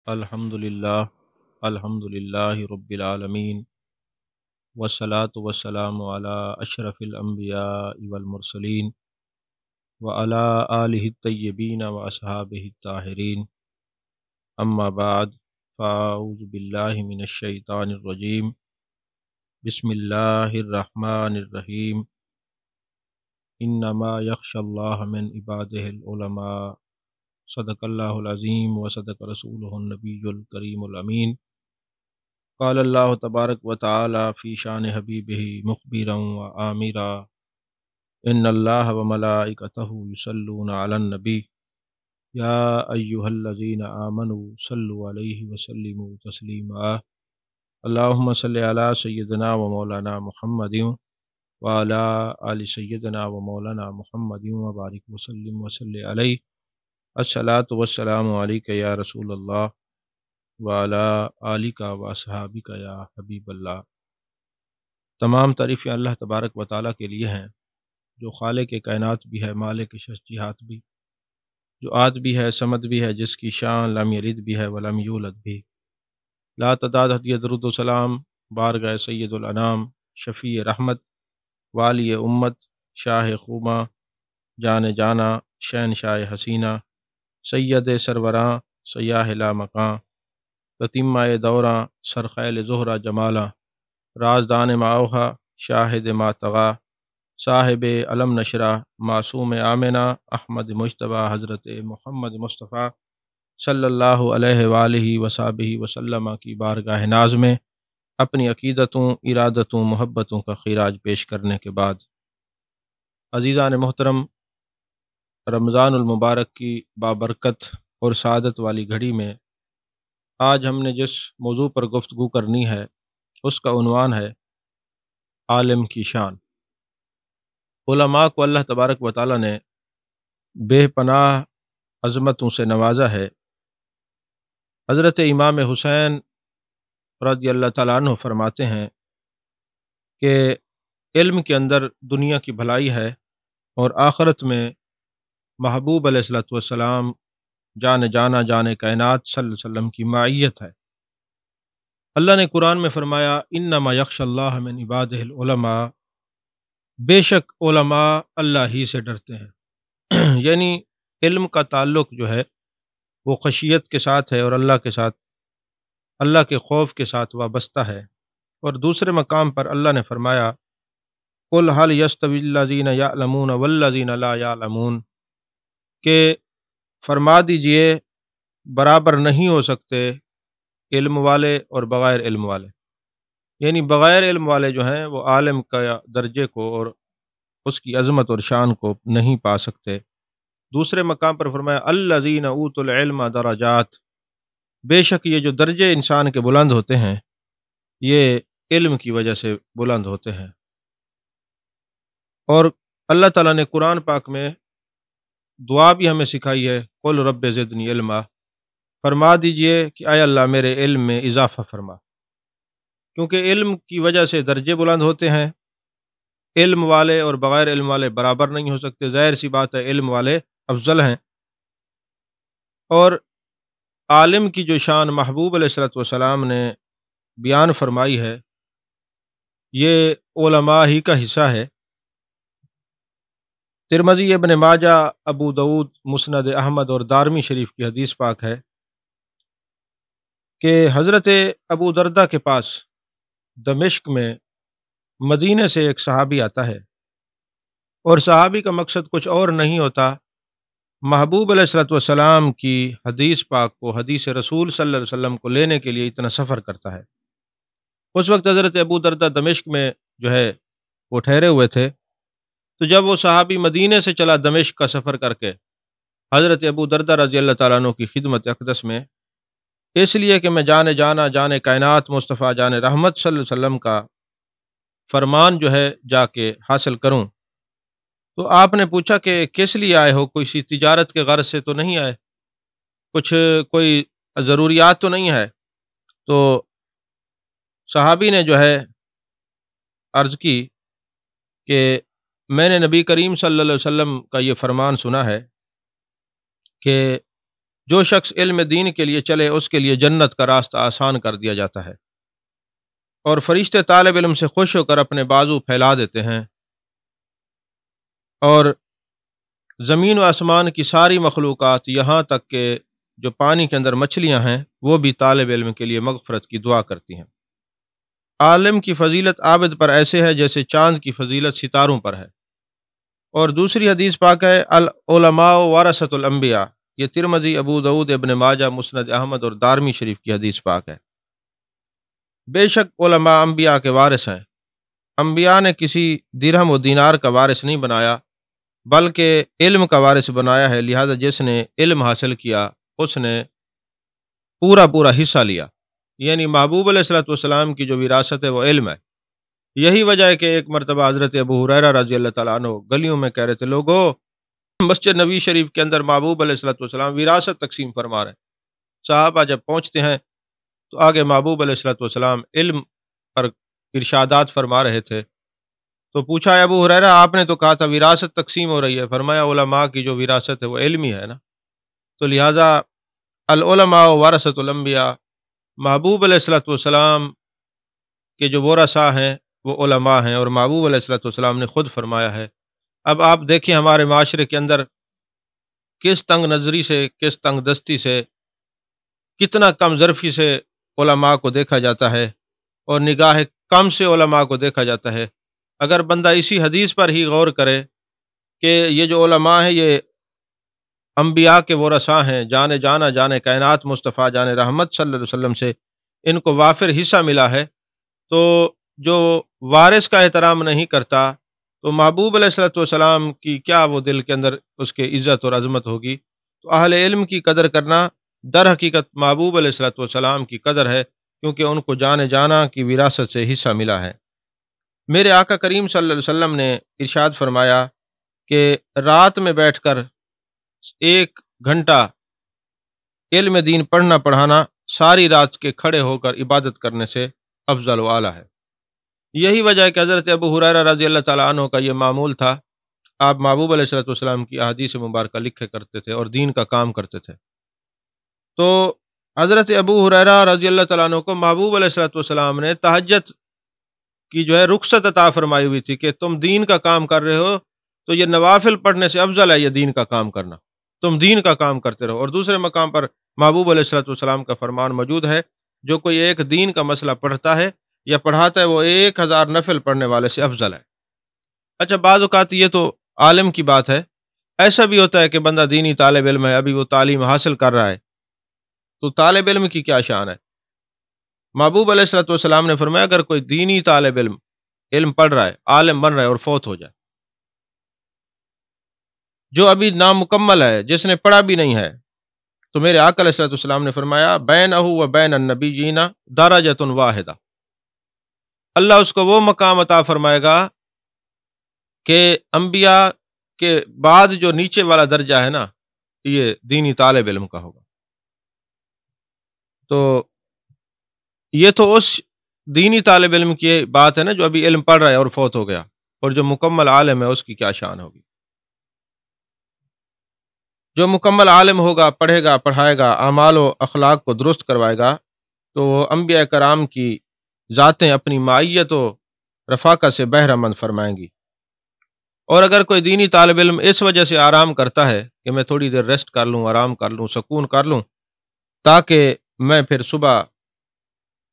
الحمد للہ رب العالمین والصلاة والسلام علی اشرف الانبیاء والمرسلین وعلی آلہ الطیبین واصحابہ الطاہرین اما بعد فاعوذ باللہ من الشیطان الرجیم بسم اللہ الرحمن الرحیم انما یخشی اللہ من عبادہ العلماء صدق اللہ العظیم وصدق رسولہ النبی الکریم الامین قال اللہ تبارک و تعالی فی شان حبیبہ مخبرا و آمرا ان اللہ و ملائکتہ یصلون علی النبی یا ایہا الذین آمنوا صلوا علیہ وسلموا تسلیما اللہم صلی علی سیدنا و مولانا محمد وعلی آل سیدنا و مولانا محمد وبارک وسلم وصلی علیہ الصلاۃ والسلام علیک یا رسول اللہ وعلی آلک و اصحابک یا حبیب اللہ۔ تمام تعریفیں اللہ تبارک و تعالیٰ کے لیے ہیں، جو خالق کائنات بھی ہے، مالک شجیہات بھی، جو آد بھی ہے، سمد بھی ہے، جس کی شان لم یلد بھی ہے ولم یولد بھی۔ لا تعداد ہدیہ درود و سلام بارگاہ سید الانام، شفیع رحمت، والی امت، شاہ خومہ، جان جانا، شہنشاہ حسینہ، سید سروراں، سیاہ لا مکاں، تتیمہ دوراں، سرخیل زہرہ جمالاں، رازدان معوہا، شاہد ما طغا، صاحب علم نشرہ، معصوم آمنہ، احمد مجتبیٰ، حضرت محمد مصطفیٰ صلی اللہ علیہ وآلہ وصحبہ وسلم کی بارگاہ ناز میں اپنی عقیدتوں، ارادتوں، محبتوں کا خراج پیش کرنے کے بعد، عزیزان محترم، رمضان المبارک کی بابرکت اور سعادت والی گھڑی میں آج ہم نے جس موضوع پر گفتگو کرنی ہے اس کا عنوان ہے عالم کی شان۔ علماء کو اللہ تبارک و تعالیٰ نے بے پناہ عظمتوں سے نوازا ہے۔ حضرت امام حسین رضی اللہ تعالیٰ عنہ فرماتے ہیں کہ علم کے اندر دنیا کی بھلائی ہے اور آخرت میں محبوب علیہ الصلوۃ والسلام، جان جانا، جان کائنات صلی اللہ علیہ وسلم کی معیت ہے۔ اللہ نے قرآن میں فرمایا انما یخشی اللہ من عبادہ العلماء، بے شک علماء اللہ ہی سے ڈرتے ہیں یعنی علم کا تعلق جو ہے وہ خشیت کے ساتھ ہے اور اللہ کے ساتھ، اللہ کے خوف کے ساتھ وابستہ ہے۔ اور دوسرے مقام پر اللہ نے فرمایا قل هل یستوی الذین یعلمون والذین لا یعلمون، کہ فرما دیجئے برابر نہیں ہو سکتے علم والے اور بغیر علم والے، یعنی بغیر علم والے جو ہیں وہ عالم کا درجے کو اور اس کی عظمت اور شان کو نہیں پا سکتے۔ دوسرے مقام پر فرمایا الذین اوتوا العلم درجات، بے شک یہ جو درجے انسان کے بلند ہوتے ہیں یہ علم کی وجہ سے بلند ہوتے ہیں۔ اور اللہ تعالیٰ نے قرآن پاک میں دعا بھی ہمیں سکھائی ہے قل رب زدنی علما، فرما دیجئے کہ اے اللہ میرے علم میں اضافہ فرما، کیونکہ علم کی وجہ سے درجے بلند ہوتے ہیں۔ علم والے اور بغیر علم والے برابر نہیں ہو سکتے، ظاہر سی بات ہے علم والے افضل ہیں۔ اور عالم کی جو شان محبوب علیہ الصلوۃ والسلام نے بیان فرمائی ہے یہ علماء ہی کا حصہ ہے۔ ترمذی، ابن ماجہ، ابو داؤد، مسند احمد اور دارمی شریف کی حدیث پاک ہے کہ حضرت ابو دردہ کے پاس دمشق میں مدینے سے ایک صحابی آتا ہے، اور صحابی کا مقصد کچھ اور نہیں ہوتا، محبوب علیہ الصلوۃ والسلام کی حدیث پاک کو، حدیث رسول صلی اللہ علیہ وسلم کو لینے کے لیے اتنا سفر کرتا ہے۔ اس وقت حضرت ابو دردہ دمشق میں جو ہے وہ ٹھہرے ہوئے تھے، تو جب وہ صحابی مدینے سے چلا دمشق کا سفر کر کے حضرت ابو دردہ رضی اللہ تعالیٰ عنہ کی خدمت اقدس میں، اس لیے کہ میں جان جانا، جان کائنات مصطفیٰ جان رحمت صلی اللہ علیہ وسلم کا فرمان جو ہے جا کے حاصل کروں، تو آپ نے پوچھا کہ کس لیے آئے ہو؟ کوئی سی تجارت کے غرض سے تو نہیں آئے، کچھ کوئی ضروریات تو نہیں ہے؟ تو صحابی نے جو ہے عرض کی کہ میں نے نبی کریم صلی اللہ علیہ وسلم کا یہ فرمان سنا ہے کہ جو شخص علم دین کے لیے چلے اس کے لیے جنت کا راستہ آسان کر دیا جاتا ہے، اور فرشتے طالب علم سے خوش ہو کر اپنے بازو پھیلا دیتے ہیں، اور زمین و آسمان کی ساری مخلوقات یہاں تک کہ جو پانی کے اندر مچھلیاں ہیں وہ بھی طالب علم کے لیے مغفرت کی دعا کرتی ہیں۔ عالم کی فضیلت عابد پر ایسے ہے جیسے چاند کی فضیلت ستاروں پر ہے۔ اور دوسری حدیث پاک ہے العلماء ورثۃ الانبیاء، یہ ترمذی، ابو داؤد، ابن ماجہ، مسند احمد اور دارمی شریف کی حدیث پاک ہے۔ بے شک علماء انبیاء کے وارث ہیں۔ انبیاء نے کسی درہم و دینار کا وارث نہیں بنایا بلکہ علم کا وارث بنایا ہے، لہذا جس نے علم حاصل کیا اس نے پورا حصہ لیا، یعنی محبوب علیہ الصلوۃ والسلام کی جو وراثت ہے وہ علم ہے۔ یہی وجہ ہے کہ ایک مرتبہ حضرت ابو ہریرہ رضی اللہ تعالیٰ عنہ گلیوں میں کہہ رہے تھے، لوگو مسجد نبی شریف کے اندر محبوب علیہ الصلوۃ والسلام وراثت تقسیم فرما رہے ہیں۔ صحابہ جب پہنچتے ہیں تو آگے محبوب علیہ الصلوۃ والسلام علم پر ارشادات فرما رہے تھے، تو پوچھا ابو ہریرہ آپ نے تو کہا تھا وراثت تقسیم ہو رہی ہے، فرمایا علماء کی جو وراثت ہے وہ علمی ہے نا، تو لہٰذا العلماء ورثۃ الانبیاء، محبوب علیہ الصلوۃ والسلام کے جو ورثاء ہیں وہ علماء ہیں، اور محبوب علیہ الصلوۃ والسلام نے خود فرمایا ہے۔ اب آپ دیکھیں ہمارے معاشرے کے اندر کس تنگ نظری سے، کس تنگ دستی سے، کتنا کم ظرفی سے علماء کو دیکھا جاتا ہے، اور نگاہ کم سے علماء کو دیکھا جاتا ہے۔ اگر بندہ اسی حدیث پر ہی غور کرے کہ یہ جو علماء ہیں یہ انبیاء کے ورثاء ہیں، جان کائنات مصطفیٰ جان رحمت صلی اللہ علیہ وسلم سے ان کو وافر حصہ ملا ہے، تو جو وارث کا احترام نہیں کرتا تو محبوب علیہ الصلوۃ والسلام کی کیا وہ دل کے اندر اس کے عزت اور عظمت ہوگی۔ تو اہل علم کی قدر کرنا در حقیقت محبوب علیہ الصلوۃ والسلام کی قدر ہے، کیونکہ ان کو جانا کی وراثت سے حصہ ملا ہے۔ میرے آقا کریم صلی اللہ علیہ وسلم نے ارشاد فرمایا کہ رات میں بیٹھ کر 1 گھنٹہ علم دین پڑھنا پڑھانا ساری رات کے کھڑے ہو کر عبادت کرنے سے افضل و اعلیٰ ہے۔ یہی وجہ ہے کہ حضرت ابو ہریرہ رضی اللہ تعالیٰ عنہ کا یہ معمول تھا، آپ محبوب علیہ الصلوۃ والسلام کی احادیث مبارکہ لکھے کرتے تھے اور دین کا کام کرتے تھے۔ تو حضرت ابو ہریرہ رضی اللہ تعالیٰ عنہ کو محبوب علیہ الصلوۃ والسلام نے تہجد کی جو ہے رخصت عطا فرمائی ہوئی تھی کہ تم دین کا کام کر رہے ہو تو یہ نوافل پڑھنے سے افضل ہے یہ دین کا کام کرنا، تم دین کا کام کرتے رہو۔ اور دوسرے مقام پر محبوب علیہ الصلوۃ والسلام کا فرمان موجود ہے، جو کوئی ایک دین کا مسئلہ پڑھتا ہے یا پڑھاتا ہے وہ 1000 نفل پڑھنے والے سے افضل ہے۔ اچھا، بعض اوقات یہ تو عالم کی بات ہے، ایسا بھی ہوتا ہے کہ بندہ دینی طالب علم ہے، ابھی وہ تعلیم حاصل کر رہا ہے، تو طالب علم کی کیا شان ہے؟ محبوب علیہ الصلوۃ والسلام نے فرمایا اگر کوئی دینی طالب علم پڑھ رہا ہے، عالم بن رہا ہے اور فوت ہو جائے، جو ابھی نامکمل ہے، جس نے پڑھا بھی نہیں ہے، تو میرے آقا علیہ الصلوۃ والسلام نے فرمایا بینہ و بین النبیین درجۃ واحدہ، اللہ اس کو وہ مقام عطا فرمائے گا کہ انبیاء کے بعد جو نیچے والا درجہ ہے نا، یہ دینی طالب علم کا ہوگا۔ تو یہ تو اس دینی طالب علم کی بات ہے نا جو ابھی علم پڑھ رہا ہے اور فوت ہو گیا، اور جو مکمل عالم ہے اس کی کیا شان ہوگی۔ جو مکمل عالم ہوگا، پڑھے گا، پڑھائے گا، اعمال و اخلاق کو درست کروائے گا، تو وہ انبیاء کرام کی ذاتیں اپنی معیت و رفاقت سے بہرہ مند فرمائیں گی۔ اور اگر کوئی دینی طالب علم اس وجہ سے آرام کرتا ہے کہ میں تھوڑی دیر ریسٹ کر لوں، آرام کر لوں، سکون کر لوں، تاکہ میں پھر صبح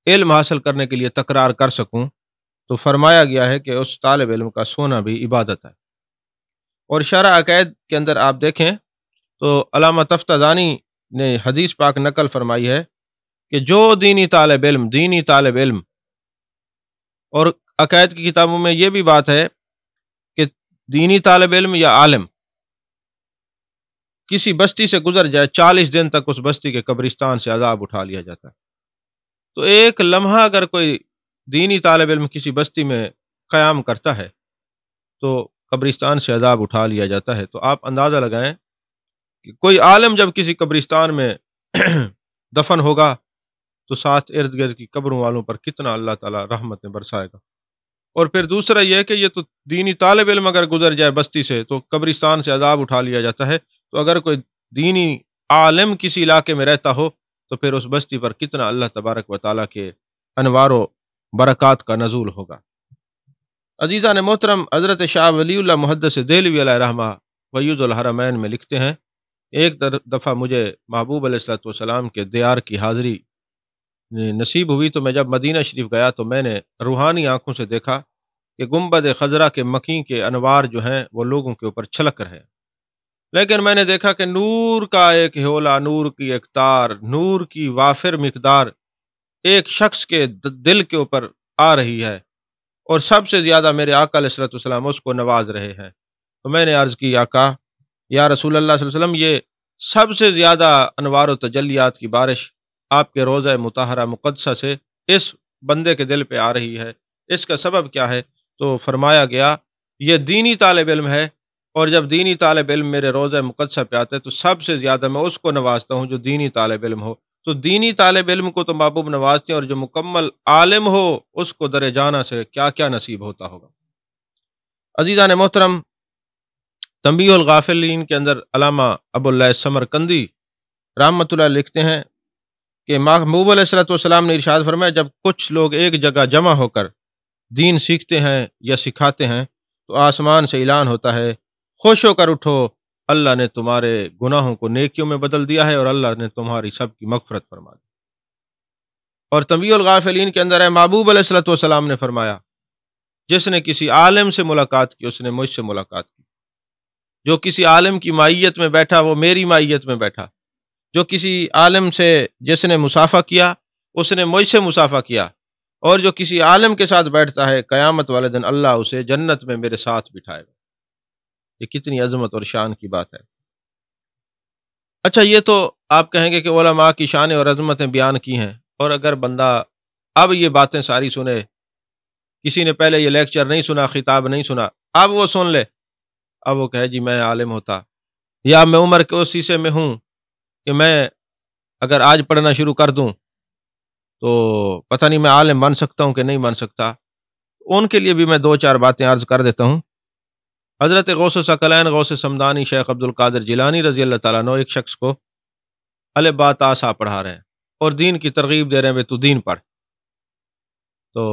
علم حاصل کرنے کے لیے تکرار کر سکوں، تو فرمایا گیا ہے کہ اس طالب علم کا سونا بھی عبادت ہے۔ اور شرح عقائد کے اندر آپ دیکھیں تو علامہ تفتزانی نے حدیث پاک نقل فرمائی ہے کہ جو دینی طالب علم، اور عقائد کی کتابوں میں یہ بھی بات ہے کہ دینی طالب علم یا عالم کسی بستی سے گزر جائے 40 دن تک اس بستی کے قبرستان سے عذاب اٹھا لیا جاتا ہے۔ تو ایک لمحہ اگر کوئی دینی طالب علم کسی بستی میں قیام کرتا ہے تو قبرستان سے عذاب اٹھا لیا جاتا ہے۔ تو آپ اندازہ لگائیں کہ کوئی عالم جب کسی قبرستان میں دفن ہوگا تو ساتھ ارد گرد کی قبروں والوں پر کتنا اللہ تعالیٰ رحمتیں برسائے گا۔ اور پھر دوسرا یہ ہے کہ یہ تو دینی طالب علم اگر گزر جائے بستی سے تو قبرستان سے عذاب اٹھا لیا جاتا ہے، تو اگر کوئی دینی عالم کسی علاقے میں رہتا ہو تو پھر اس بستی پر کتنا اللہ تبارک و تعالیٰ کے انوار و برکات کا نزول ہوگا۔ عزیزان محترم، حضرت شاہ ولی اللہ محدث دہلوی علیہ رحمہ فیوض الحرمین میں لکھتے ہیں، ایک دفعہ مجھے محبوب علیہ الصلوۃ والسلام کے دیار کی حاضری نصیب ہوئی، تو میں جب مدینہ شریف گیا تو میں نے روحانی آنکھوں سے دیکھا کہ گنبد خضرا کے مکی کے انوار جو ہیں وہ لوگوں کے اوپر چھلک رہے ہیں، لیکن میں نے دیکھا کہ نور کا ایک ہیولا، نور کی ایک تار، نور کی وافر مقدار ایک شخص کے دل کے اوپر آ رہی ہے، اور سب سے زیادہ میرے آقا علیہ الصلوۃ والسلام اس کو نواز رہے ہیں۔ تو میں نے عرض کی، آقا یا رسول اللہ صلی اللہ علیہ وسلم، یہ سب سے زیادہ انوار و تجلیات کی بارش آپ کے روضہ مطہرہ مقدسہ سے اس بندے کے دل پہ آ رہی ہے، اس کا سبب کیا ہے؟ تو فرمایا گیا یہ دینی طالب علم ہے، اور جب دینی طالب علم میرے روضہ مقدسہ پہ آتا ہے تو سب سے زیادہ میں اس کو نوازتا ہوں جو دینی طالب علم ہو۔ تو دینی طالب علم کو تو محبوب نوازتے ہیں، اور جو مکمل عالم ہو اس کو در جانہ سے کیا کیا نصیب ہوتا ہوگا۔ عزیزان محترم، تنبیہ الغافلین کے اندر علامہ ابو اللہ سمرقندی رحمۃ اللہ لکھتے ہیں کہ محبوب علیہ الصلوۃ والسلام نے ارشاد فرمایا، جب کچھ لوگ ایک جگہ جمع ہو کر دین سیکھتے ہیں یا سکھاتے ہیں تو آسمان سے اعلان ہوتا ہے، خوش ہو کر اٹھو، اللہ نے تمہارے گناہوں کو نیکیوں میں بدل دیا ہے، اور اللہ نے تمہاری سب کی مغفرت فرما دی۔ اور تنبیہ الغافلین کے اندر ہے، محبوب علیہ الصلوۃ والسلام نے فرمایا، جس نے کسی عالم سے ملاقات کی اس نے مجھ سے ملاقات کی، جو کسی عالم کی مائیت میں بیٹھا وہ میری مائیت میں بیٹھا، جو کسی عالم سے جس نے مصافحہ کیا اس نے مجھ سے مصافحہ کیا، اور جو کسی عالم کے ساتھ بیٹھتا ہے قیامت والے دن اللہ اسے جنت میں میرے ساتھ بٹھائے گا۔ یہ کتنی عظمت اور شان کی بات ہے۔ اچھا، یہ تو آپ کہیں گے کہ علماء کی شان اور عظمتیں بیان کی ہیں، اور اگر بندہ اب یہ باتیں ساری سنے، کسی نے پہلے یہ لیکچر نہیں سنا، خطاب نہیں سنا، اب وہ سن لے، اب وہ کہے جی میں عالم ہوتا، یا میں عمر کے اس حصے میں ہوں کہ میں اگر آج پڑھنا شروع کر دوں تو پتہ نہیں میں عالم بن سکتا ہوں کہ نہیں بن سکتا، ان کے لیے بھی میں دو چار باتیں عرض کر دیتا ہوں۔ حضرت غوث ثقلین غوث سمدانی شیخ عبد القادر جیلانی رضی اللہ تعالیٰ عنہ ایک شخص کو الف با تا سا پڑھا رہے ہیں اور دین کی ترغیب دے رہے ہیں، تو دین پڑھ۔ تو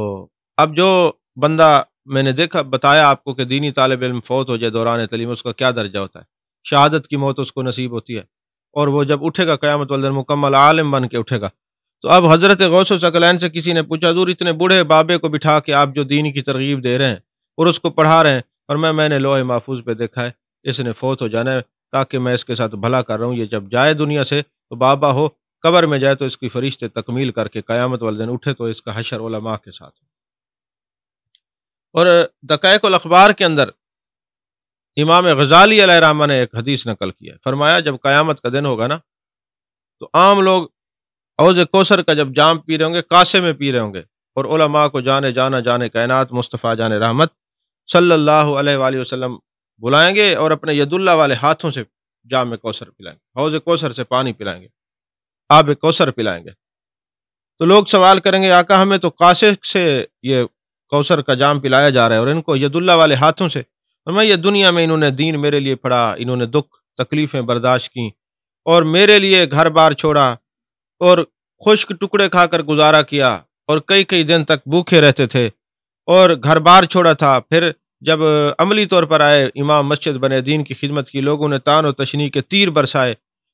اب جو بندہ میں نے دیکھا بتایا آپ کو کہ دینی طالب علم فوت ہو جائے دوران تعلیم، اس کا کیا درجہ ہوتا ہے، شہادت کی موت اس کو نصیب ہوتی ہے، اور وہ جب اٹھے گا قیامت والے دن مکمل عالم بن کے اٹھے گا۔ تو اب حضرت غوث ثقلین سے کسی نے پوچھا، حضور اتنے بوڑھے بابے کو بٹھا کے آپ جو دین کی ترغیب دے رہے ہیں اور اس کو پڑھا رہے ہیں، اور میں نے لوح محفوظ پہ دیکھا ہے اس نے فوت ہو جانا ہے، تاکہ میں اس کے ساتھ بھلا کر رہا ہوں، یہ جب جائے دنیا سے تو بابا ہو، قبر میں جائے تو اس کی فرشتے تکمیل کر کے قیامت والے دن اٹھے تو اس کا حشر علماء کے ساتھ۔ اور دقائق الاخبار کے اندر امام غزالی علیہ رحمہ نے ایک حدیث نقل کیا ہے، فرمایا جب قیامت کا دن ہوگا نا تو عام لوگ حوض کوثر کا جب جام پی رہے ہوں گے کاسے میں پی رہے ہوں گے، اور علماء کو جانے کائنات مصطفیٰ جان رحمت صلی اللہ علیہ وآلہ وسلم بلائیں گے اور اپنے ید اللہ والے ہاتھوں سے جام کوثر پلائیں گے، حوض کوثر سے پانی پلائیں گے، آب کوثر پلائیں گے۔ تو لوگ سوال کریں گے، آقا ہمیں تو کاسے سے یہ کوثر کا جام پلایا جا رہا ہے اور ان کو ید اللہ والے ہاتھوں سے، اور میں یہ دنیا میں انہوں نے دین میرے لیے پڑھا، انہوں نے دکھ تکلیفیں برداشت کی اور میرے لیے گھر بار چھوڑا اور خشک ٹکڑے کھا کر گزارا کیا، اور کئی دن تک بھوکے رہتے تھے اور گھر بار چھوڑا تھا، پھر جب عملی طور پر آئے امام مسجد بنے، دین کی خدمت کی، لوگوں نے تان و تشنیع کے تیر برسائے،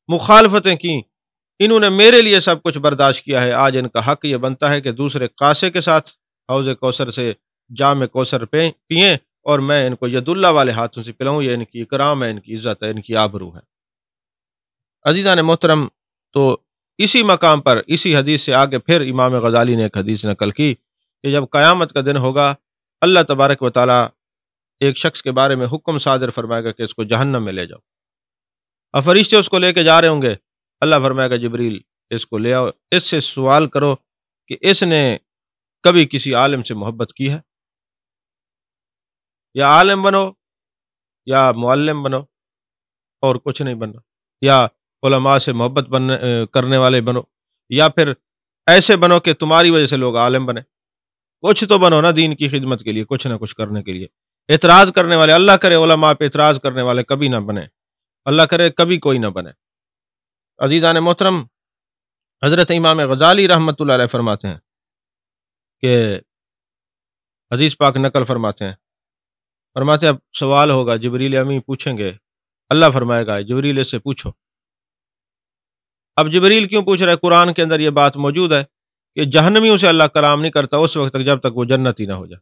مخالفتیں کی، انہوں نے میرے لیے سب کچھ برداشت کیا ہے، آج ان کا حق یہ بنتا ہے کہ دوسرے کاسے کے ساتھ حوض کوثر سے جام کوثر پئیں اور میں ان کو ید اللہ والے ہاتھوں سے پلاؤں، یہ ان کی اکرام ہے، ان کی عزت ہے، ان کی آبرو ہے۔ عزیزان محترم، تو اسی مقام پر اسی حدیث سے آگے پھر امام غزالی نے ایک حدیث نقل کی کہ جب قیامت کا دن ہوگا اللہ تبارک و تعالیٰ ایک شخص کے بارے میں حکم صادر فرمائے گا کہ اس کو جہنم میں لے جاؤ، اور فرشتے اس کو لے کے جا رہے ہوں گے، اللہ فرمائے گا جبریل اس کو لے آؤ، اس سے سوال کرو کہ اس نے کبھی کسی عالم سے محبت کی ہے؟ یا عالم بنو یا معلم بنو اور کچھ نہیں بننا، یا علماء سے محبت کرنے والے بنو، یا پھر ایسے بنو کہ تمہاری وجہ سے لوگ عالم بنے، کچھ تو بنو نا دین کی خدمت کے لیے، کچھ نہ کچھ کرنے کے لیے۔ اعتراض کرنے والے، اللہ کرے علماء پہ اعتراض کرنے والے کبھی نہ بنے، اللہ کرے کبھی کوئی نہ بنے۔ عزیزان محترم، حضرت امام غزالی رحمۃ اللہ علیہ فرماتے ہیں کہ حدیث پاک نقل فرماتے ہیں اب سوال ہوگا، جبریل امی پوچھیں گے، اللہ فرمائے گا جبریل سے پوچھو۔ اب جبریل کیوں پوچھ رہا ہے؟ قرآن کے اندر یہ بات موجود ہے کہ جہنمیوں سے اللہ کلام نہیں کرتا اس وقت تک جب تک وہ جنتی نہ ہو جائے۔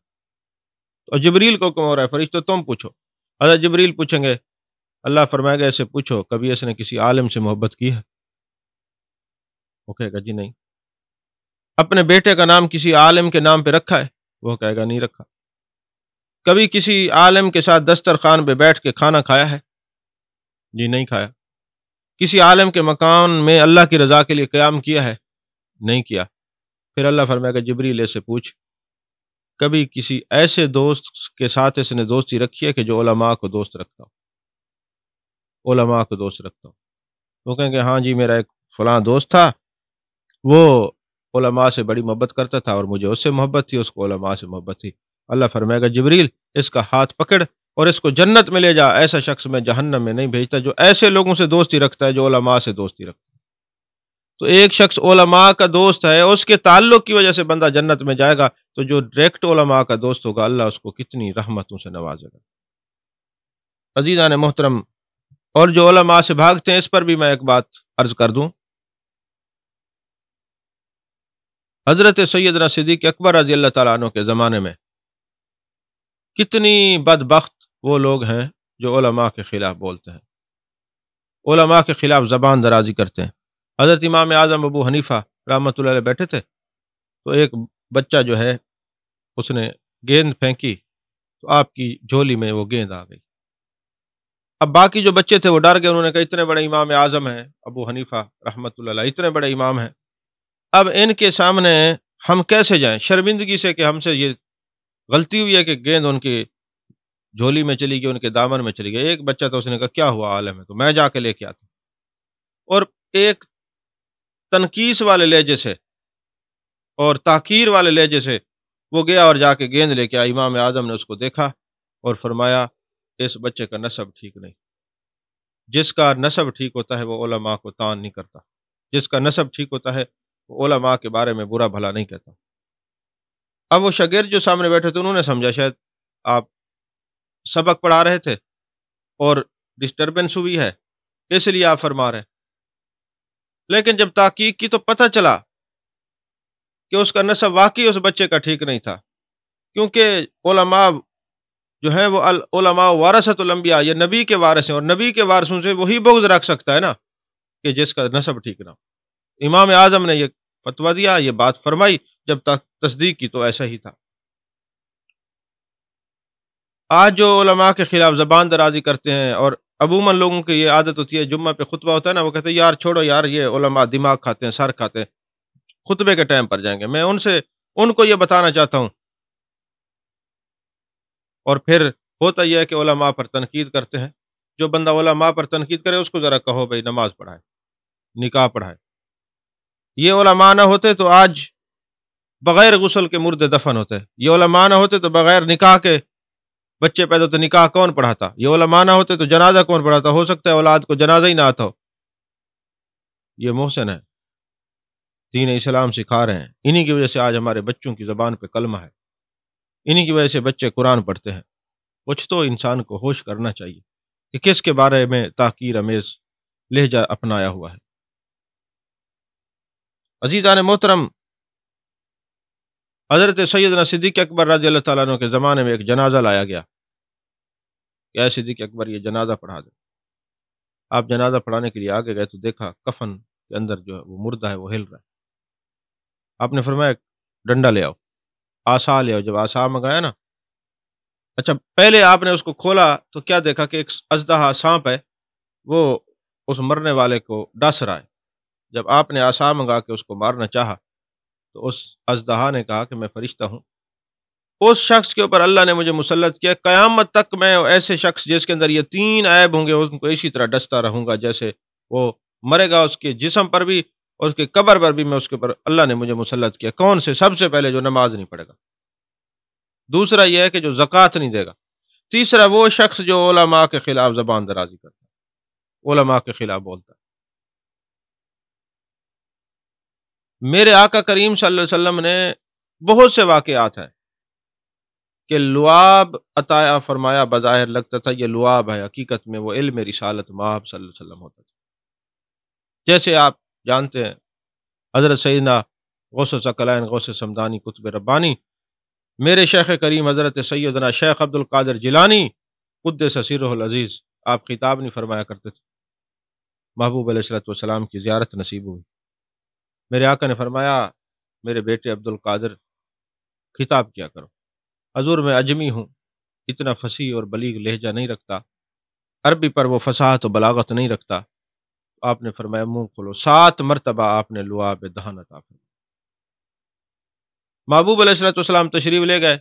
تو جبریل کو کیوں ہو رہا ہے؟ فرشتوں تم پوچھو۔ حضرت جبریل پوچھیں گے، اللہ فرمائے گا اسے پوچھو کبھی اس نے کسی عالم سے محبت کی ہے؟ وہ کہے گا جی نہیں۔ اپنے بیٹے کا نام کسی عالم کے نام پہ رکھا ہے؟ وہ کہے گا نہیں رکھا۔ کبھی کسی عالم کے ساتھ دسترخوان پہ بیٹھ کے کھانا کھایا ہے؟ جی نہیں کھایا۔ کسی عالم کے مکان میں اللہ کی رضا کے لیے قیام کیا ہے؟ نہیں کیا۔ پھر اللہ فرمائے گا جبریل سے پوچھ کبھی کسی ایسے دوست کے ساتھ اس نے دوستی رکھی ہے کہ جو علماء کو دوست رکھتا ہو؟ علماء کو دوست رکھتا ہو؟ وہ کہیں گے ہاں جی میرا ایک فلاں دوست تھا، وہ علماء سے بڑی محبت کرتا تھا اور مجھے اس سے محبت تھی، اس کو علماء سے محبت تھی۔ اللہ فرمائے گا جبریل اس کا ہاتھ پکڑ اور اس کو جنت میں لے جا، ایسا شخص میں جہنم میں نہیں بھیجتا جو ایسے لوگوں سے دوستی رکھتا ہے جو علماء سے دوستی رکھتا ہے۔ تو ایک شخص علماء کا دوست ہے، اس کے تعلق کی وجہ سے بندہ جنت میں جائے گا، تو جو ڈائریکٹ علماء کا دوست ہوگا اللہ اس کو کتنی رحمتوں سے نوازے گا۔ عزیزان محترم، اور جو علماء سے بھاگتے ہیں اس پر بھی میں ایک بات عرض کر دوں۔ حضرت سیدنا صدیق اکبر رضی اللہ تعالیٰ عنہ کے زمانے میں کتنی بدبخت وہ لوگ ہیں جو علماء کے خلاف بولتے ہیں، علماء کے خلاف زبان درازی کرتے ہیں۔ حضرت امام اعظم ابو حنیفہ رحمۃ اللہ علیہ بیٹھے تھے، تو ایک بچہ جو ہے اس نے گیند پھینکی تو آپ کی جھولی میں وہ گیند آ گئی۔ اب باقی جو بچے تھے وہ ڈر گئے، انہوں نے کہا اتنے بڑے امام اعظم ہیں ابو حنیفہ رحمۃ اللہ علیہ، اتنے بڑے امام ہیں، اب ان کے سامنے ہم کیسے جائیں شرمندگی سے کہ ہم سے یہ غلطی ہوئی ہے کہ گیند ان کی جھولی میں چلی گئی، ان کے دامن میں چلی گئی۔ ایک بچہ تھا، اس نے کہا کیا ہوا عالم ہے تو میں جا کے لے کے آتا، اور ایک تنقیص والے لہجے سے اور تحقیر والے لہجے سے وہ گیا اور جا کے گیند لے کے آیا۔ امام اعظم نے اس کو دیکھا اور فرمایا اس بچے کا نسب ٹھیک نہیں، جس کا نسب ٹھیک ہوتا ہے وہ علماء کو تان نہیں کرتا، جس کا نسب ٹھیک ہوتا ہے وہ علماء کے بارے میں برا بھلا نہیں کہتا۔ اب وہ شاگرد جو سامنے بیٹھے تھے انہوں نے سمجھا شاید آپ سبق پڑھا رہے تھے اور ڈسٹربنس ہوئی ہے اس لیے آپ فرما رہے، لیکن جب تحقیق کی تو پتہ چلا کہ اس کا نسب واقعی اس بچے کا ٹھیک نہیں تھا، کیونکہ علماء جو ہیں وہ علماء ورثۃ الانبیاء، یہ نبی کے وارث ہیں، اور نبی کے وارثوں سے وہی بغض رکھ سکتا ہے نا کہ جس کا نسب ٹھیک نہ ہو۔ امام اعظم نے یہ فتویٰ دیا، یہ بات فرمائی، جب تک تصدیق کی تو ایسا ہی تھا۔ آج جو علماء کے خلاف زبان درازی کرتے ہیں، اور عموماً لوگوں کی یہ عادت ہوتی ہے جمعہ پہ خطبہ ہوتا ہے نا، وہ کہتے ہیں یار چھوڑو یار، یہ علماء دماغ کھاتے ہیں، سر کھاتے ہیں، خطبے کے ٹائم پر جائیں گے۔ میں ان کو یہ بتانا چاہتا ہوں، اور پھر ہوتا یہ ہے کہ علماء پر تنقید کرتے ہیں۔ جو بندہ علماء پر تنقید کرے اس کو ذرا کہو بھائی نماز پڑھائے، نکاح پڑھائے۔ یہ علماء نہ ہوتے تو آج بغیر غسل کے مردے دفن ہوتے، یہ علماء نہ ہوتے تو بغیر نکاح کے بچے پیدا ہوتے، نکاح کون پڑھاتا؟ یہ علماء نہ ہوتے تو جنازہ کون پڑھاتا؟ ہو سکتا ہے اولاد کو جنازہ ہی نہ آتا ہو۔ یہ محسن ہے، دین اسلام سکھا رہے ہیں، انہی کی وجہ سے آج ہمارے بچوں کی زبان پہ کلمہ ہے، انہی کی وجہ سے بچے قرآن پڑھتے ہیں۔ کچھ تو انسان کو ہوش کرنا چاہیے کہ کس کے بارے میں تحقیر امیز لہجہ اپنایا ہوا ہے۔ عزیزان محترم، حضرت سیدنا صدیق اکبر رضی اللہ تعالیٰ عنہ کے زمانے میں ایک جنازہ لایا گیا کہ اے صدیق اکبر یہ جنازہ پڑھا دے۔ آپ جنازہ پڑھانے کے لیے آگے گئے تو دیکھا کفن کے اندر جو ہے وہ مردہ ہے، وہ ہل رہا ہے۔ آپ نے فرمایا ڈنڈا لے آؤ، آسا لے آؤ۔ جب آسا منگایا نا، اچھا پہلے آپ نے اس کو کھولا تو کیا دیکھا کہ ایک اژدہا سانپ ہے، وہ اس مرنے والے کو ڈس رہا ہے۔ جب آپ نے آسا منگا کے اس کو مارنا چاہا تو اس اژدہا نے کہا کہ میں فرشتہ ہوں، اس شخص کے اوپر اللہ نے مجھے مسلط کیا، قیامت تک میں ایسے شخص جس کے اندر یہ 3 عیب ہوں گے ان کو اسی طرح ڈستا رہوں گا، جیسے وہ مرے گا اس کے جسم پر بھی اور اس کے قبر پر بھی میں اس کے اوپر اللہ نے مجھے مسلط کیا۔ کون سے؟ سب سے پہلے جو نماز نہیں پڑھے گا، دوسرا یہ ہے کہ جو زکوٰۃ نہیں دے گا، تیسرا وہ شخص جو علماء کے خلاف زبان درازی کرتا ہے، علماء کے خلاف بولتا ہے۔ میرے آقا کریم صلی اللہ علیہ وسلم نے بہت سے واقعات ہیں کہ لعاب عطا فرمایا، بظاہر لگتا تھا یہ لعاب ہے، حقیقت میں وہ علم رسالت مآب صلی اللہ علیہ وسلم ہوتا تھا۔ جیسے آپ جانتے ہیں حضرت سیدنا غوث ثقلین غوث سمدانی قطب ربانی، میرے شیخ کریم حضرت سیدنا شیخ عبد القادر جیلانی قدس سرہ العزیز، آپ خطاب نہیں فرمایا کرتے تھے، محبوب علیہ الصلوۃ والسلام کی زیارت نصیب ہوئی، میرے آقا نے فرمایا میرے بیٹے عبد القادر خطاب کیا کرو، حضور میں اجمی ہوں، اتنا فصیح اور بلیغ لہجہ نہیں رکھتا، عربی پر وہ فصاحت و بلاغت نہیں رکھتا۔ آپ نے فرمایا منہ کھولو، 7 مرتبہ آپ نے لعاب دہن عطا فرمایا۔ محبوب علیہ الصلوۃ والسلام تشریف لے گئے،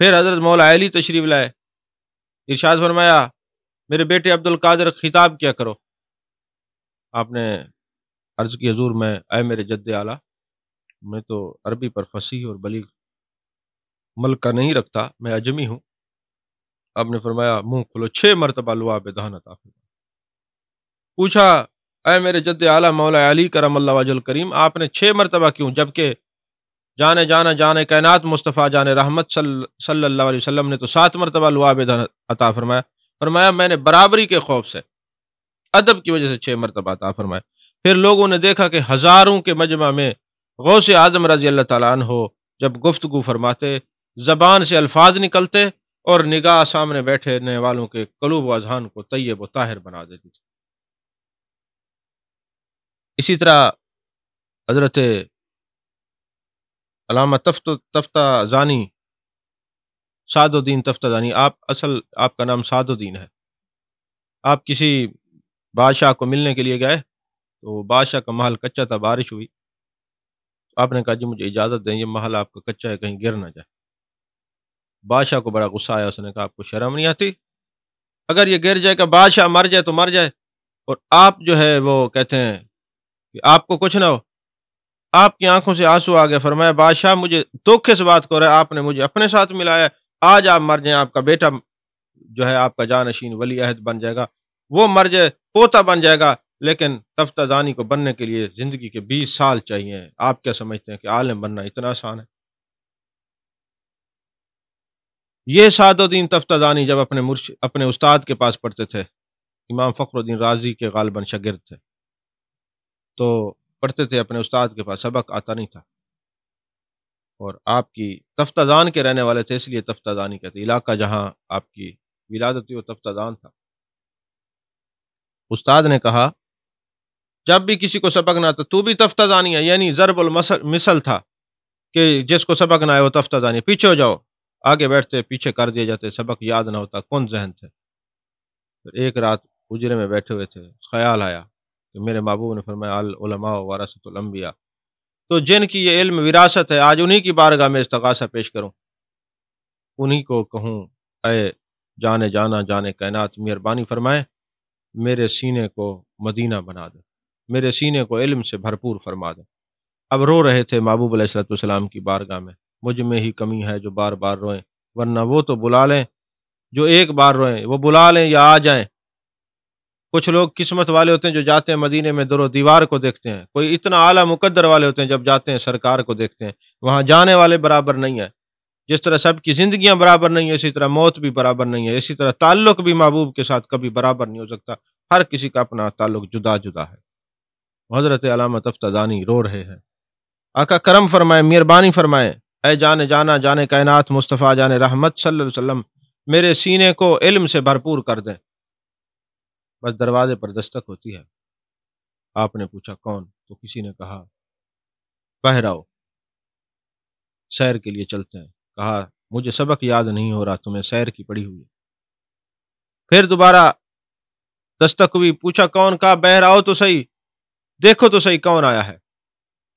پھر حضرت مولا علی تشریف لائے، ارشاد فرمایا میرے بیٹے عبد القادر خطاب کیا کرو۔ آپ نے عرض کی حضور میں اے میرے جد اعلیٰ، میں تو عربی پر فصیح اور بلیغ ملکہ نہیں رکھتا، میں اجمی ہوں۔ آپ نے فرمایا منہ کھولو، 6 مرتبہ لعاب دہن عطا فرمایا۔ پوچھا اے میرے جد اعلیٰ مولا علی کرم اللہ وجہ الکریم، آپ نے 6 مرتبہ کیوں، جبکہ جانے جانا جانے کائنات مصطفیٰ جان رحمت صلی اللہ علیہ وسلم نے تو 7 مرتبہ لعاب دہن عطا فرمایا۔ فرمایا میں نے برابری کے خوف سے، ادب کی وجہ سے 6 مرتبہ عطا فرمایا۔ پھر لوگوں نے دیکھا کہ ہزاروں کے مجمع میں غوث اعظم رضی اللہ تعالیٰ عنہ جب گفتگو فرماتے، زبان سے الفاظ نکلتے اور نگاہ سامنے بیٹھنے والوں کے قلوب و اذہان کو طیب و طاہر بنا دیتی تھی۔ اسی طرح حضرت علامہ تفتازانی، سعد الدین تفتازانی، آپ کا نام سعد الدین ہے، آپ کسی بادشاہ کو ملنے کے لیے گئے تو بادشاہ کا محل کچا تھا، بارش ہوئی، آپ نے کہا جی مجھے اجازت دیں، یہ محل آپ کا کچا ہے، کہیں گر نہ جائے۔ بادشاہ کو بڑا غصہ آیا، اس نے کہا آپ کو شرم نہیں آتی؟ اگر یہ گر جائے کہ بادشاہ مر جائے تو مر جائے، اور آپ جو ہے وہ کہتے ہیں کہ آپ کو کچھ نہ ہو۔ آپ کی آنکھوں سے آنسو آ گیا، فرمایا بادشاہ مجھے دھوکے سے بات کر رہا ہے، آپ نے مجھے اپنے ساتھ ملایا، آج آپ مر جائیں، آپ کا بیٹا جو ہے آپ کا جانشین ولی عہد بن جائے گا، وہ مر جائے پوتا بن جائے گا، لیکن تفتازانی کو بننے کے لیے زندگی کے 20 سال چاہیے۔ آپ کیا سمجھتے ہیں کہ عالم بننا اتنا آسان ہے؟ یہ سعد الدین تفتازانی جب اپنے استاد کے پاس پڑھتے تھے، امام فخر الدین رازی کے غالباً شاگرد تھے، تو پڑھتے تھے اپنے استاد کے پاس، سبق آتا نہیں تھا، اور آپ کی تفتازان کے رہنے والے تھے، اس لیے تفتازانی کہتے، علاقہ جہاں آپ کی ولادت ہوئی وہ تفتازان تھا۔ استاد نے کہا جب بھی کسی کو سبق نہ آتا تو بھی تفتازانی ہے، یعنی ضرب المثل تھا کہ جس کو سبق نہ آئے وہ تفتازانی، پیچھے ہو جاؤ، آگے بیٹھتے پیچھے کر دیے جاتے، سبق یاد نہ ہوتا، کون ذہن تھے۔ پھر ایک رات حجرے میں بیٹھے ہوئے تھے، خیال آیا کہ میرے محبوب نے فرمایا العلماء ورثۃ الانبیاء، تو جن کی یہ علم وراثت ہے آج انہی کی بارگاہ میں استغاثہ پیش کروں، انہی کو کہوں اے جانے جانا جانے کائنات مہربانی فرمائے میرے سینے کو مدینہ بنا دے، میرے سینے کو علم سے بھرپور فرما دے۔ اب رو رہے تھے محبوب علیہ الصلوۃ والسلام کی بارگاہ میں، مجھ میں ہی کمی ہے جو بار بار روئیں، ورنہ وہ تو بلا لیں، جو ایک بار روئیں وہ بلا لیں یا آ جائیں۔ کچھ لوگ قسمت والے ہوتے ہیں جو جاتے ہیں مدینے میں در و دیوار کو دیکھتے ہیں، کوئی اتنا اعلیٰ مقدر والے ہوتے ہیں جب جاتے ہیں سرکار کو دیکھتے ہیں، وہاں جانے والے برابر نہیں ہے۔ جس طرح سب کی زندگیاں برابر نہیں ہیں، اسی طرح موت بھی برابر نہیں ہے، اسی طرح تعلق بھی محبوب کے ساتھ کبھی برابر نہیں ہو سکتا، ہر کسی کا اپنا تعلق جدا جدا ہے۔ حضرت علامہ تفتازانی رو رہے ہیں، آقا کرم فرمائے، مہربانی فرمائے، اے جانے جانا جانے کائنات مصطفیٰ جان رحمت صلی اللہ علیہ وسلم، میرے سینے کو علم سے بھرپور کر دیں۔ بس دروازے پر دستک ہوتی ہے، آپ نے پوچھا کون؟ تو کسی نے کہا باہر آؤ، سیر کے لیے چلتے ہیں۔ کہا مجھے سبق یاد نہیں ہو رہا، تمہیں سیر کی پڑی ہوئی ہے۔ پھر دوبارہ دستک ہوئی، پوچھا کون؟ کہا باہر آؤ تو صحیح، دیکھو تو صحیح کون آیا ہے۔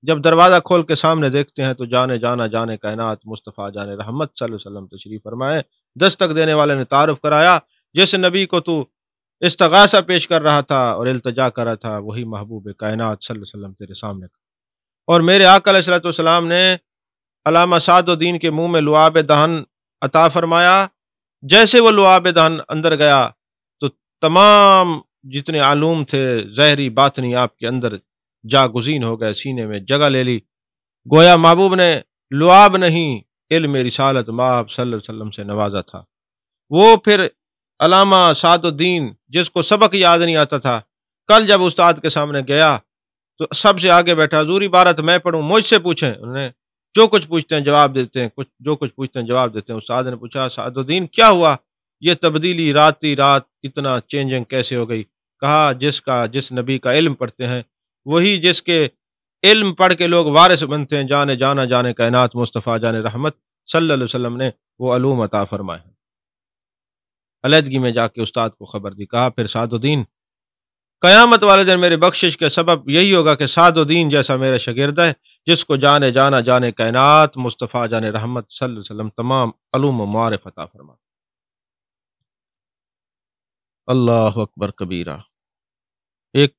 جب دروازہ کھول کے سامنے دیکھتے ہیں تو جانے جانا جانے کائنات مصطفیٰ جان رحمت صلی اللہ علیہ وسلم تشریف فرمائے۔ دستک دینے والے نے تعارف کرایا، جس نبی کو تو استغاثہ پیش کر رہا تھا اور التجا کر رہا تھا، وہی محبوب کائنات صلی اللہ علیہ وسلم تیرے سامنے۔ اور میرے آقا علیہ الصلوۃ والسلام نے علامہ سعد الدین کے منہ میں لعاب دہن عطا فرمایا، جیسے وہ لعاب دہن اندر گیا تو تمام جتنے علوم تھے ظاہری باطنی آپ کے اندر جاگزین ہو گئے، سینے میں جگہ لے لی، گویا محبوب نے لعاب نہیں علم رسالت مآب صلی اللہ علیہ وسلم سے نوازا تھا۔ وہ پھر علامہ سعد الدین جس کو سبق یاد نہیں آتا تھا، کل جب استاد کے سامنے گیا تو سب سے آگے بیٹھا، حضور عبارت میں پڑھوں، مجھ سے پوچھیں۔ انہوں نے جو کچھ پوچھتے ہیں جواب دیتے ہیں، جو کچھ پوچھتے ہیں جواب دیتے ہیں۔ استاد نے پوچھا سعد الدین کیا ہوا، یہ تبدیلی رات اتنا چینجنگ کیسے ہو گئی؟ کہا جس نبی کا علم پڑھتے ہیں وہی جس کے علم پڑھ کے لوگ وارث بنتے ہیں، جانے کائنات مصطفیٰ جان رحمت صلی اللہ علیہ وسلم نے وہ علوم عطا فرمائے ہیں۔ علیحدگی میں جا کے استاد کو خبر دی، کہا پھر سعد الدین قیامت والے دن میرے بخشش کے سبب یہی ہوگا کہ سعد الدین جیسا میرا شاگرد ہے جس کو جانے کائنات مصطفیٰ جان رحمت صلی اللہ علیہ وسلم تمام علوم و معارف عطا فرما۔ اللہ اکبر کبیرہ۔ ایک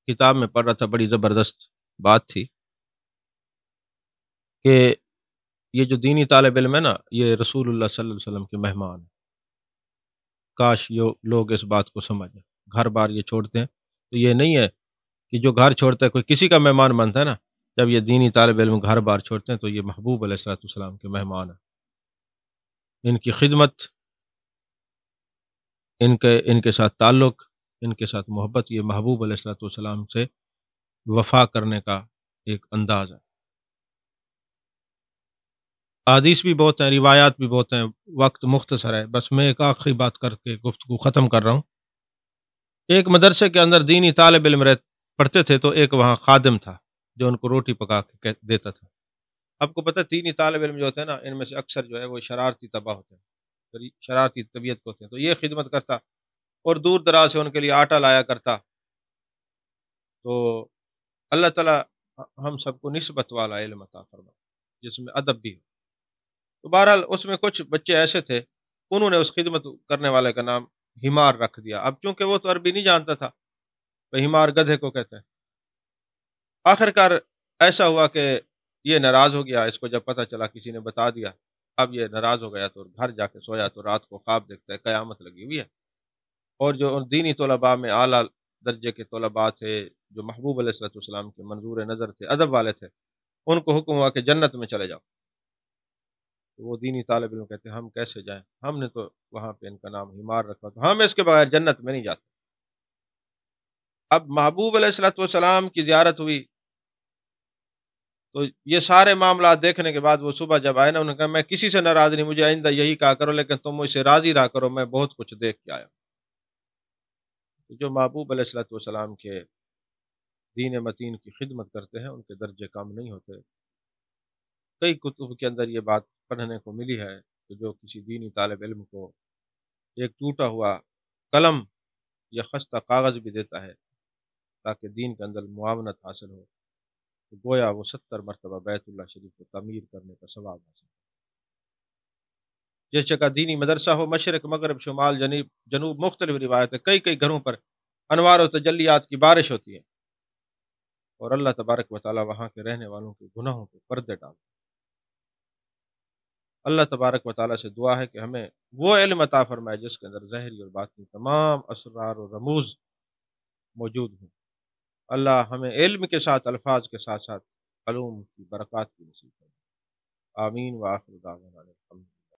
کتاب میں پڑھ رہا تھا، بڑی زبردست بات تھی کہ یہ جو دینی طالب علم ہے نا، یہ رسول اللہ صلی اللہ علیہ وسلم کے مہمان ہیں۔ کاش یہ لوگ اس بات کو سمجھیں۔ گھر بار یہ چھوڑتے ہیں تو یہ نہیں ہے کہ جو گھر چھوڑتا ہے کوئی کسی کا مہمان بنتا ہے نا، جب یہ دینی طالب علم گھر بار چھوڑتے ہیں تو یہ محبوب علیہ السلام کے مہمان ہیں۔ ان کی خدمت، ان کے ساتھ تعلق، ان کے ساتھ محبت، یہ محبوب علیہ السلام سے وفا کرنے کا ایک انداز ہے۔ احادیث بھی بہت ہیں، روایات بھی بہت ہیں، وقت مختصر ہے، بس میں ایک آخری بات کر کے گفتگو ختم کر رہا ہوں۔ ایک مدرسے کے اندر دینی طالب علم پڑھتے تھے تو ایک وہاں خادم تھا جو ان کو روٹی پکا کے دیتا تھا۔ آپ کو پتہ ہے دینی طالب علم جو ہوتے ہیں نا، ان میں سے اکثر جو ہے وہ شرارتی طبع ہوتے ہیں، شرارتی طبیعت کے ہوتے ہیں، تو یہ خدمت کرتا اور دور دراز سے ان کے لیے آٹا لایا کرتا۔ تو اللہ تعالیٰ ہم سب کو نسبت والا علم عطا فرمائے جس میں ادب بھی ہو۔ تو بہرحال اس میں کچھ بچے ایسے تھے، انہوں نے اس خدمت کرنے والے کا نام ہمار رکھ دیا۔ اب چونکہ وہ تو عربی نہیں جانتا تھا، تو ہمار گدھے کو کہتے ہیں۔ آخر کار ایسا ہوا کہ یہ ناراض ہو گیا، اس کو جب پتہ چلا کسی نے بتا دیا، اب یہ ناراض ہو گیا تو گھر جا کے سویا تو رات کو خواب دیکھتا ہے قیامت لگی ہوئی ہے، اور جو دینی طلباء میں اعلیٰ درجے کے طلباء تھے جو محبوب علیہ السلام کے منظور نظر تھے، ادب والے تھے، ان کو حکم ہوا کہ جنت میں چلے جاؤ۔ تو وہ دینی طالب علم کہتے ہیں ہم کیسے جائیں، ہم نے تو وہاں پہ ان کا نام ہمار رکھا، تو ہم اس کے بغیر جنت میں نہیں جاتے۔ اب محبوب علیہ السلام کی زیارت ہوئی تو یہ سارے معاملات دیکھنے کے بعد وہ صبح جب آئے نا، انہوں نے کہا میں کسی سے ناراض نہیں، مجھے آئندہ یہی کہا کرو لیکن تم مجھ سے راضی رہا کرو، میں بہت کچھ دیکھ کے آیا۔ جو محبوب علیہ السلام کے دین متین کی خدمت کرتے ہیں ان کے درجے کم نہیں ہوتے۔ کئی کتب کے اندر یہ بات پڑھنے کو ملی ہے کہ جو کسی دینی طالب علم کو ایک ٹوٹا ہوا قلم یا خستہ کاغذ بھی دیتا ہے تاکہ دین کے اندر معاونت حاصل ہو، تو گویا وہ 70 مرتبہ بیت اللہ شریف کو تعمیر کرنے کا ثواب حاصل۔ جس جگہ دینی مدرسہ ہو، مشرق مغرب شمال جنوب مختلف روایتیں، کئی گھروں پر انوار و تجلیات کی بارش ہوتی ہے، اور اللہ تبارک و تعالی وہاں کے رہنے والوں کے گناہوں پہ پردے ڈالتے ہیں۔ اللہ تبارک و تعالیٰ سے دعا ہے کہ ہمیں وہ علم عطا فرمائے جس کے اندر ظاہری اور باطنی تمام اسرار و رموز موجود ہوں۔ اللہ ہمیں علم کے ساتھ الفاظ کے ساتھ ساتھ علوم کی برکات کی نصیب فرمائے۔ آمین وآخر دعوانا الحمد